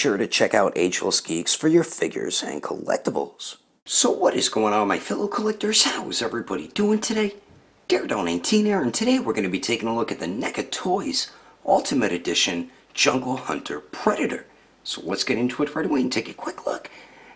sure to check out Agelessgeeks for your figures and collectibles. So what is going on, my fellow collectors? How is everybody doing today? Daredevil19 here, and today we're going to be taking a look at the Neca Toys Ultimate Edition Jungle Hunter Predator. So let's get into it right away and take a quick look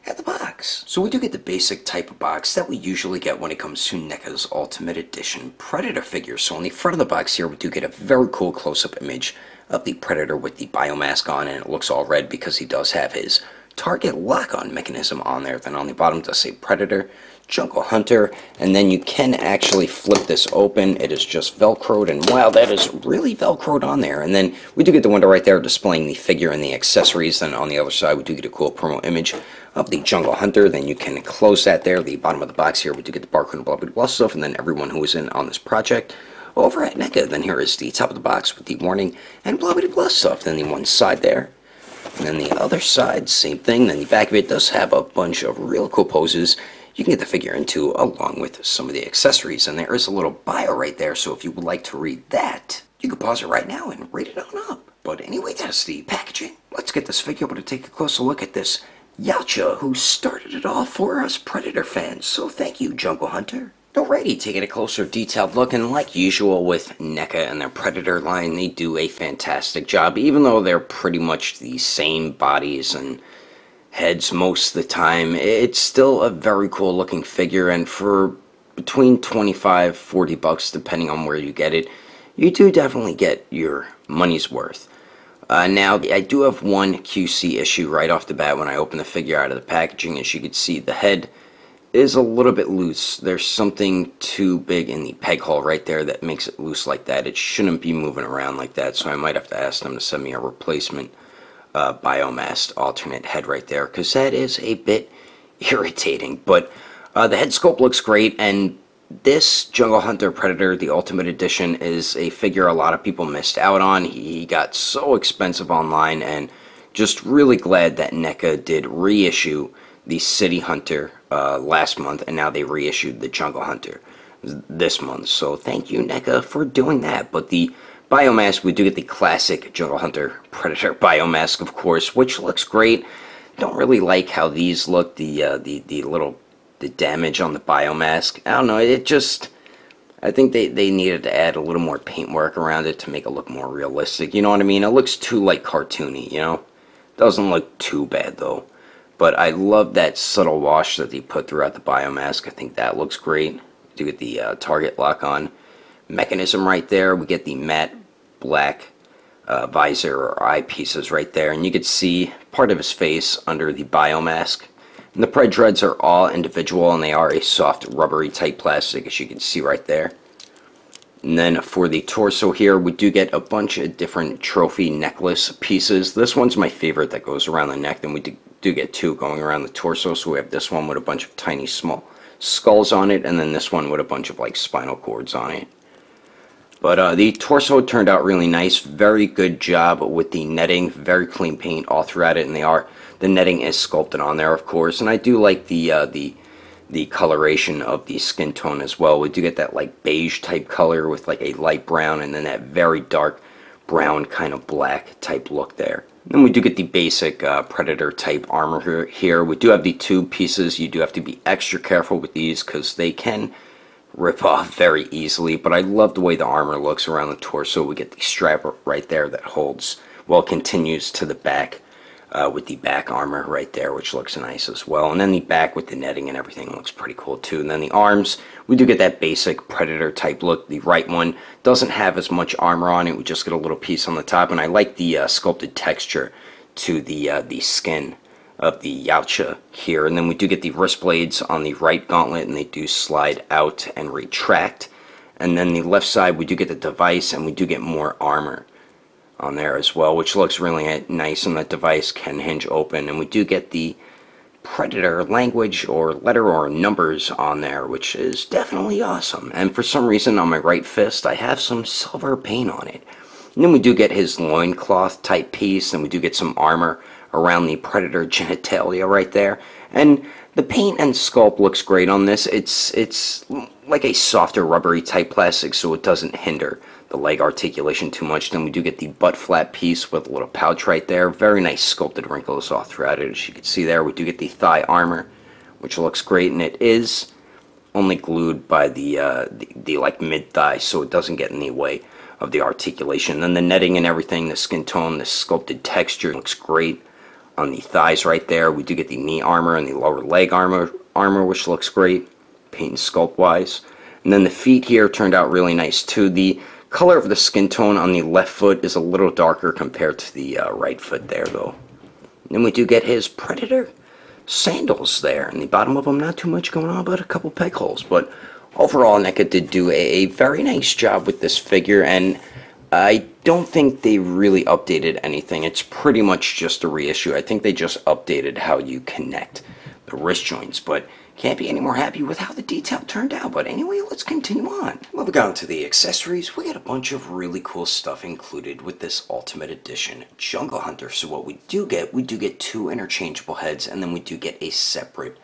at the box. So we do get the basic type of box that we usually get when it comes to Neca's Ultimate Edition Predator figure. So on the front of the box here, we do get a very cool close-up image of the Predator with the biomask on, and it looks all red because he does have his target lock-on mechanism on there. Then on the bottom it does say Predator, Jungle Hunter, and then you can actually flip this open. It is just velcroed, and wow, that is really velcroed on there. And then we do get the window right there displaying the figure and the accessories. Then on the other side we do get a cool promo image of the Jungle Hunter. Then you can close that there. The bottom of the box here we do get the barcode and blah blah blah stuff, and then everyone who is in on this project over at Neca. Then here is the top of the box with the warning and blah blah blah stuff. Then the one side there, and then the other side, same thing. Then the back of it does have a bunch of real cool poses you can get the figure into, along with some of the accessories. And there is a little bio right there, so if you would like to read that, you can pause it right now and read it on up. But anyway, that's the packaging. Let's get this figure able to take a closer look at this Yacha, who started it all for us Predator fans. So thank you, Jungle Hunter. Alrighty, taking a closer detailed look, and like usual with Neca and their Predator line, they do a fantastic job, even though they're pretty much the same bodies and heads most of the time. It's still a very cool looking figure, and for between 25 40 bucks depending on where you get it, you do definitely get your money's worth. Now I do have one QC issue right off the bat when I open the figure out of the packaging. As you can see, the head is a little bit loose. There's something too big in the peg hole right there that makes it loose like that. It shouldn't be moving around like that, so I might have to ask them to send me a replacement biomass alternate head right there, because that is a bit irritating. But the head sculpt looks great, and this Jungle Hunter Predator, the Ultimate Edition, is a figure a lot of people missed out on. He got so expensive online, and just really glad that Neca did reissue the City Hunter last month, and now they reissued the Jungle Hunter this month. So thank you, Neca, for doing that. But the biomask, we do get the classic Jungle Hunter Predator biomask, of course, which looks great. Don't really like how these look, the damage on the biomask. I don't know, it just, I think they needed to add a little more paintwork around it to make it look more realistic, you know what I mean? It looks too, like, cartoony, you know? Doesn't look too bad, though. But I love that subtle wash that they put throughout the biomask. I think that looks great. We do get the target lock-on mechanism right there. We get the matte black visor or eyepieces right there. And you can see part of his face under the biomask. And the Pred Dreads are all individual, and they are a soft rubbery type plastic, as you can see right there. And then for the torso here, we do get a bunch of different trophy necklace pieces. This one's my favorite that goes around the neck. Then we do get two going around the torso. So we have this one with a bunch of tiny small skulls on it, and then this one with a bunch of like spinal cords on it. But the torso turned out really nice. Very good job with the netting. Very clean paint all throughout it, and the netting is sculpted on there, of course. And I do like the coloration of the skin tone as well. We do get that like beige type color with like a light brown, and then that very dark brown kind of black type look there. And then we do get the basic Predator type armor here. We do have the tube pieces. You do have to be extra careful with these because they can rip off very easily, but I love the way the armor looks around the torso. We get the strap right there that holds, well, continues to the back with the back armor right there, which looks nice as well. And then the back with the netting and everything looks pretty cool too. And then the arms, we do get that basic Predator type look. The right one doesn't have as much armor on it. We just get a little piece on the top, and I like the sculpted texture to the skin of the Yacha here. And then we do get the wrist blades on the right gauntlet, and they do slide out and retract. And then the left side, we do get the device, and we do get more armor on there as well, which looks really nice, and that device can hinge open. And we do get the Predator language or letter or numbers on there, which is definitely awesome. And for some reason on my right fist I have some silver paint on it. And then we do get his loincloth type piece, and we do get some armor around the Predator genitalia right there. And The paint and sculpt looks great on this. It's like a softer rubbery type plastic, so it doesn't hinder the leg articulation too much. Then we do get the butt flap piece with a little pouch right there. Very nice sculpted wrinkles all throughout it, as you can see there. We do get the thigh armor, which looks great, and it is only glued by the like mid thigh, so it doesn't get in the way of the articulation. Then the netting and everything, the skin tone, the sculpted texture looks great on the thighs right there. We do get the knee armor and the lower leg armor, which looks great, paint and sculpt wise. And then the feet here turned out really nice too. The color of the skin tone on the left foot is a little darker compared to the right foot there though. And then we do get his Predator sandals there. In the bottom of them, not too much going on, but a couple peg holes. But overall, Neca did do a very nice job with this figure, and I don't think they really updated anything. It's pretty much just a reissue. I think they just updated how you connect the wrist joints, but can't be any more happy with how the detail turned out. But anyway, let's continue on. Moving on to the accessories, we got a bunch of really cool stuff included with this Ultimate Edition Jungle Hunter. So what we do get 2 interchangeable heads, and then we do get a separate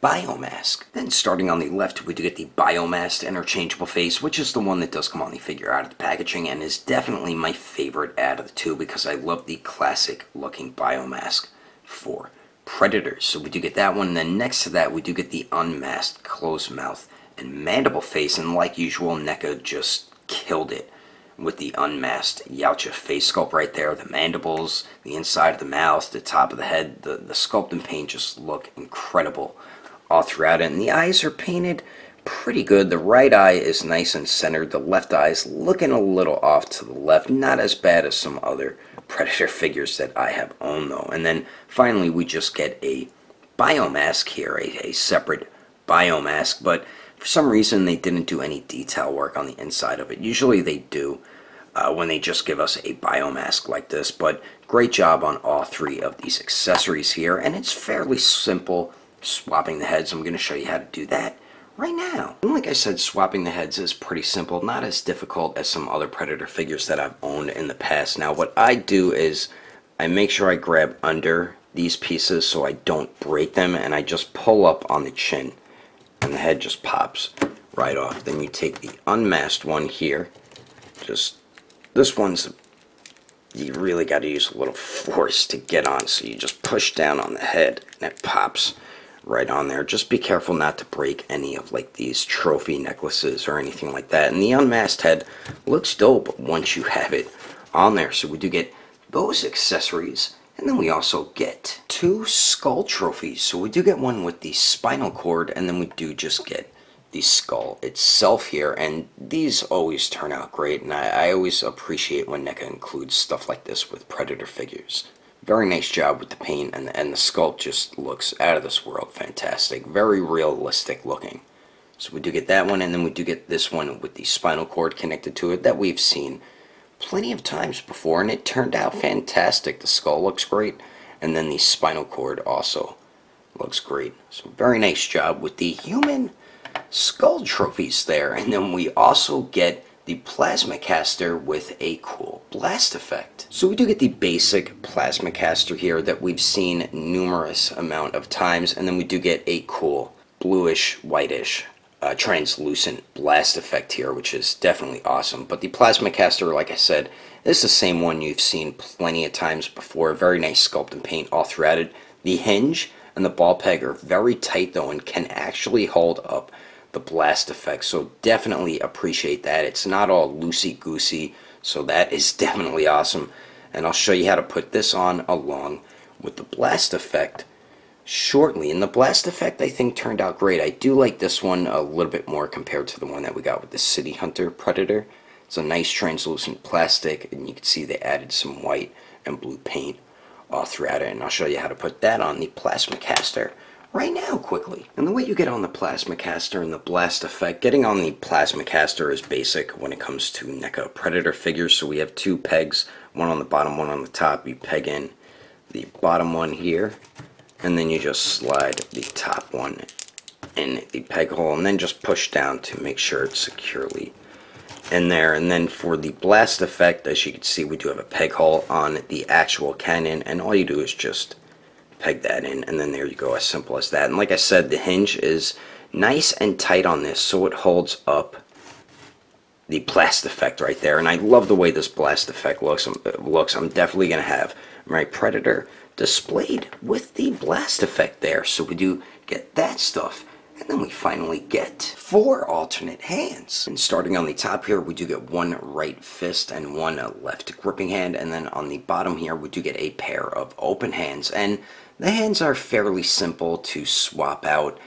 Biomask. Then starting on the left, we do get the Biomask interchangeable face, which is the one that does come on the figure out of the packaging, and is definitely my favorite out of the two because I love the classic looking Biomask for Predators. So we do get that one, and then next to that we do get the unmasked closed mouth and mandible face, and like usual, Neca just killed it with the unmasked Yautja face sculpt right there. The mandibles, the inside of the mouth, the top of the head, the sculpt and paint just look incredible all throughout it. And the eyes are painted pretty good. The right eye is nice and centered. The left eye is looking a little off to the left. Not as bad as some other Predator figures that I have owned though. And then finally we just get a Biomask here, a separate Biomask, but for some reason they didn't do any detail work on the inside of it. Usually they do when they just give us a Biomask like this, but great job on all 3 of these accessories here, and it's fairly simple swapping the heads. I'm going to show you how to do that right now. And like I said, swapping the heads is pretty simple, not as difficult as some other Predator figures that I've owned in the past. Now what I do is I make sure I grab under these pieces so I don't break them, and I just pull up on the chin and the head just pops right off. Then you take the unmasked one here, just this one's, you really got to use a little force to get on, so you just push down on the head and it pops right on there. Just be careful not to break any of like these trophy necklaces or anything like that. And the unmasked head looks dope once you have it on there. So we do get those accessories, and then we also get 2 skull trophies. So we do get one with the spinal cord, and then we do just get the skull itself here, and these always turn out great, and I always appreciate when Neca includes stuff like this with Predator figures. Very nice job with the paint, and the sculpt just looks out of this world fantastic. Very realistic looking. So we do get that one, and then we do get this one with the spinal cord connected to it that we've seen plenty of times before, and it turned out fantastic. The skull looks great, and then the spinal cord also looks great. So very nice job with the human skull trophies there. And then we also get the plasma caster with a cool blast effect. So we do get the basic plasma caster here that we've seen numerous amount of times, and then we do get a cool bluish whitish translucent blast effect here, which is definitely awesome. But the plasma caster, like I said, is the same one you've seen plenty of times before. Very nice sculpt and paint all throughout it. The hinge and the ball peg are very tight though, and can actually hold up the blast effect, so definitely appreciate that. It's not all loosey-goosey, so that is definitely awesome. And I'll show you how to put this on along with the blast effect shortly. And the blast effect I think turned out great. I do like this one a little bit more compared to the one that we got with the City Hunter Predator. It's a nice translucent plastic, and you can see they added some white and blue paint all throughout it, and I'll show you how to put that on the plasma caster right now quickly. And the way you get on the plasma caster and the blast effect, getting on the plasma caster is basic when it comes to Neca Predator figures. So we have 2 pegs, one on the bottom, one on the top. You peg in the bottom one here, and then you just slide the top one in the peg hole, and then just push down to make sure it's securely in there. And then for the blast effect, as you can see, we do have a peg hole on the actual cannon, and all you do is just peg that in, and then there you go, as simple as that. And like I said, the hinge is nice and tight on this, so it holds up the blast effect right there. And I love the way this blast effect looks. I'm definitely going to have my Predator displayed with the blast effect there. So we do get that stuff. And then we finally get 4 alternate hands. And starting on the top here, we do get 1 right fist and 1 left gripping hand. And then on the bottom here, we do get a pair of open hands. And the hands are fairly simple to swap out.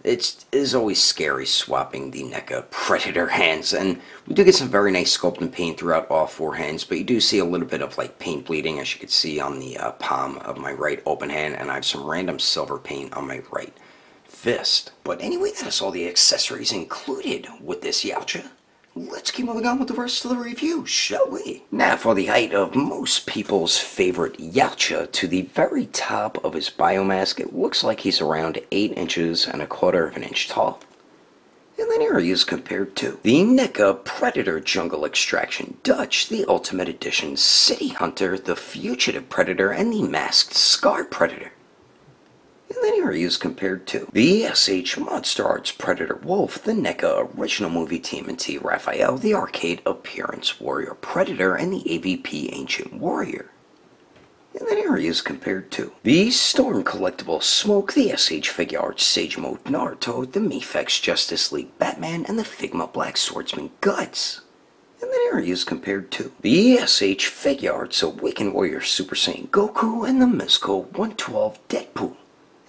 It is always scary swapping the Neca Predator hands. And we do get some very nice sculpt and paint throughout all 4 hands. But you do see a little bit of like paint bleeding, as you can see on the palm of my right open hand. And I have some random silver paint on my right fist. But anyway, that is all the accessories included with this Yautja. Let's keep moving on with the rest of the review, shall we? Now for the height of most people's favorite Yautja, to the very top of his biomask, it looks like he's around 8 inches and 1/4 of an inch tall. And then here he is compared to the Neca Predator Jungle Extraction Dutch, the Ultimate Edition City Hunter, the Fugitive Predator, and the Masked Scar Predator. And then here he is compared to the SH Monster Arts Predator Wolf, the Neca Original Movie TMNT Raphael, the Arcade Appearance Warrior Predator, and the AVP Ancient Warrior. And then here he is compared to the Storm Collectible Smoke, the SH Figure Arts Sage Mode Naruto, the Mifex Justice League Batman, and the Figma Black Swordsman Guts. And then here he is compared to the SH Figure Arts Awakened Warrior Super Saiyan Goku, and the Mezco 112 Deadpool.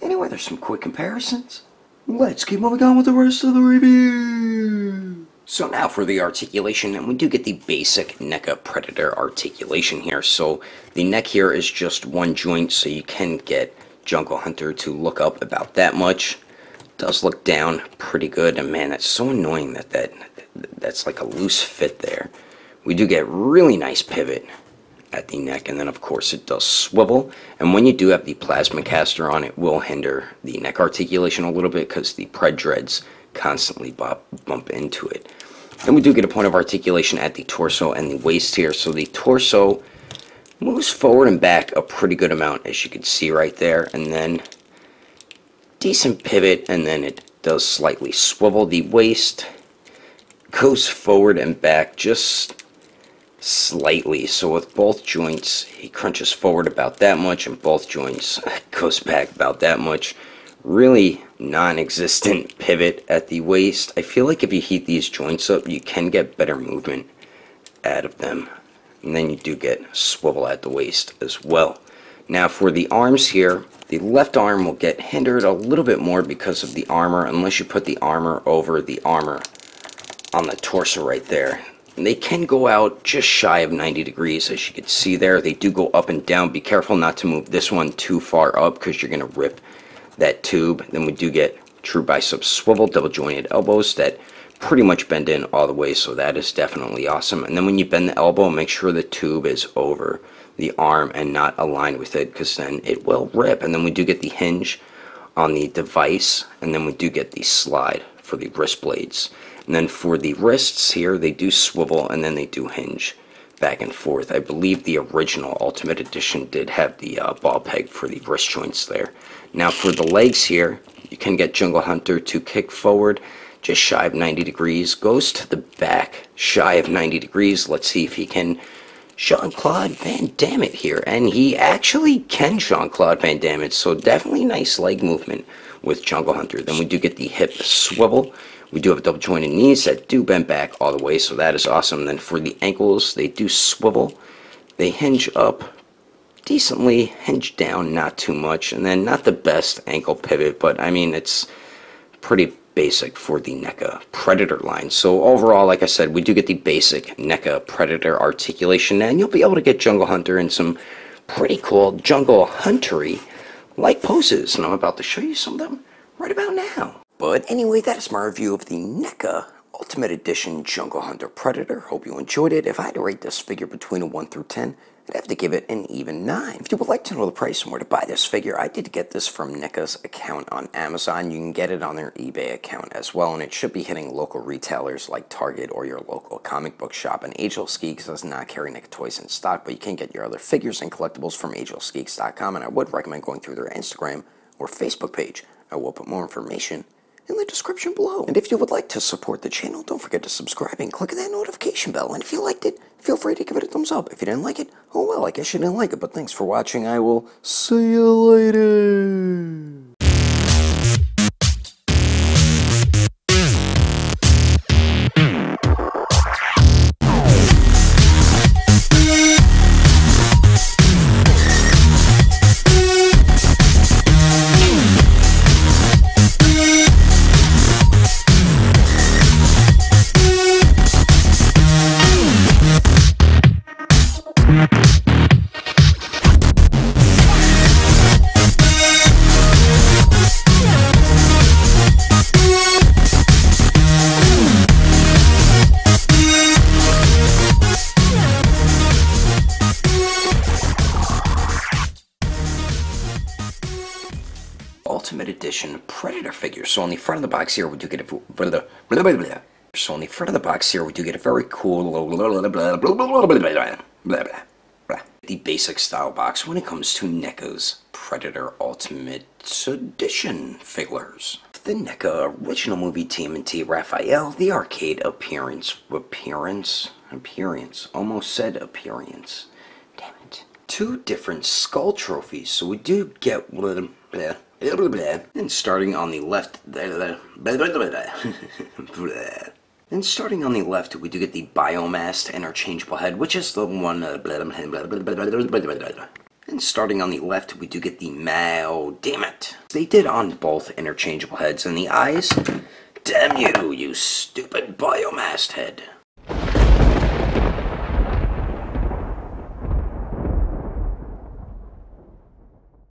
Anyway, there's some quick comparisons. Let's keep moving on with the rest of the review. So now for the articulation, and we do get the basic Neca Predator articulation here. So the neck here is just 1 joint, so you can get Jungle Hunter to look up about that much. It does look down pretty good, and man, that's so annoying that's like a loose fit there. We do get really nice pivot at the neck, and then of course it does swivel, and when you do have the plasma caster on, it will hinder the neck articulation a little bit because the pred dreads constantly bump into it. Then we do get a point of articulation at the torso and the waist here, so the torso moves forward and back a pretty good amount, as you can see right there, and then decent pivot, and then it does slightly swivel. The waist goes forward and back just slightly, so with both joints he crunches forward about that much, and both joints goes back about that much. Really non-existent pivot at the waist. I feel like if you heat these joints up, you can get better movement out of them, and then you do get swivel at the waist as well. Now for the arms here, the left arm will get hindered a little bit more because of the armor, unless you put the armor over the armor on the torso right there. And they can go out just shy of 90 degrees, as you can see there. They do go up and down. Be careful not to move this one too far up, because you're going to rip that tube. Then we do get true bicep swivel, double jointed elbows that pretty much bend in all the way, so that is definitely awesome. And then when you bend the elbow, make sure the tube is over the arm and not aligned with it, because then it will rip. And then we do get the hinge on the device, and then we do get the slide for the wrist blades. And then for the wrists here, they do swivel, and then they do hinge back and forth. I believe the original Ultimate Edition did have the ball peg for the wrist joints there. Now for the legs here, you can get Jungle Hunter to kick forward just shy of 90 degrees, goes to the back shy of 90 degrees. Let's see if he can Jean-Claude Van Damme it here. And he actually can Jean-Claude Van Damme it, so definitely nice leg movement with Jungle Hunter. Then we do get the hip swivel. We do have double jointed knees that do bend back all the way, so that is awesome. Then for the ankles, they do swivel. They hinge up decently, hinge down not too much, and then not the best ankle pivot, but I mean, it's pretty basic for the Neca Predator line. So overall, like I said, we do get the basic Neca Predator articulation, and you'll be able to get Jungle Hunter in some pretty cool Jungle Hunter-y like poses, and I'm about to show you some of them right about now. But anyway, that is my review of the Neca Ultimate Edition Jungle Hunter Predator. Hope you enjoyed it. If I had to rate this figure between a 1 through 10, I'd have to give it an even 9. If you would like to know the price and where to buy this figure, I did get this from Neca's account on Amazon. You can get it on their eBay account as well, and it should be hitting local retailers like Target or your local comic book shop. And Agelessgeeks does not carry Neca toys in stock, but you can get your other figures and collectibles from Agelessgeeks.com, and I would recommend going through their Instagram or Facebook page. I will put more information in the description below. And if you would like to support the channel, don't forget to subscribe and click that notification bell. And if you liked it, feel free to give it a thumbs up. If you didn't like it, oh well, I guess you didn't like it. But thanks for watching. I will see you later. Ultimate Edition Predator figure. So on the front of the box here, we do get a very cool the basic style box when it comes to NECA's Predator Ultimate Edition figures. The NECA original movie TMNT Raphael, the arcade appearance, almost said appearance. Damn it. 2 different skull trophies. So we do get and starting on the left, and starting on the left, we do get the Biomast interchangeable head, which is the one. And starting on the left, we do get the damn it! They did on both interchangeable heads, and the eyes. Damn you, you stupid Biomast head!